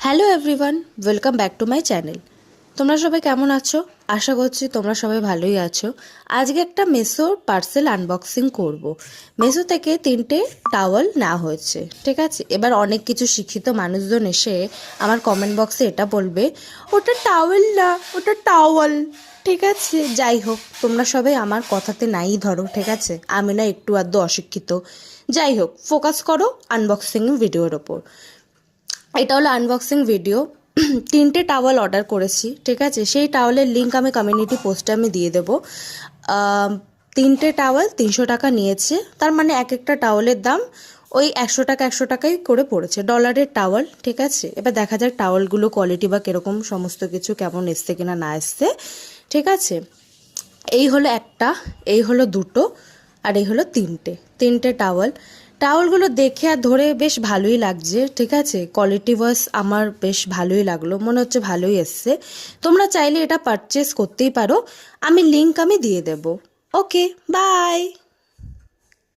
Hello everyone, welcome back to my channel. তোমরা সবাই কেমন আছো? আশা করছি তোমরা সবাই ভালোই আছো। আজকে একটা মেসোর পার্সেল আনবক্সিং করব। মেসো থেকে 3টে টাওয়াল নেওয়া হয়েছে, ঠিক আছে। এবার অনেক কিছু শিক্ষিত মানুষজন এসে আমার কমেন্ট বক্সে এটা বলবে, ওটা টাওয়েল না, ওটা টাওয়াল। ঠিক আছে, যাই হোক, তোমরা সবাই আমার কথাতে নাই ধরো, ঠিক আছে। আমি না একটু আধটু অশিক্ষিত, যাই হোক, ফোকাস করো আনবক্সিং ভিডিওর ওপর। এটা হলো আনবক্সিং ভিডিও। 3টে টাওয়াল অর্ডার করেছি, ঠিক আছে। সেই টাওয়ালের লিঙ্ক আমি কমিউনিটি পোস্টে আমি দিয়ে দেবো। 3টে টাওয়াল 300 টাকা নিয়েছে, তার মানে এক একটা টাওয়ালের দাম ওই 100 টাকাই করে পড়েছে, ডলারের টাওয়াল, ঠিক আছে। এবার দেখা যাক টাওয়ালগুলো কোয়ালিটি বা কীরকম, সমস্ত কিছু কেমন এসছে কিনা না এসছে, ঠিক আছে। এই হলো একটা, এই হলো দুটো, আর এই হলো তিনটে টাওয়ালগুলো দেখে আর ধরে বেশ ভালোই লাগছে, ঠিক আছে। কোয়ালিটি ওয়াইজ আমার বেশ ভালোই লাগলো, মনে হচ্ছে ভালোই এসছে। তোমরা চাইলে এটা পারচেস করতেই পারো, লিঙ্ক আমি দিয়ে দেবো। ওকে, বাই।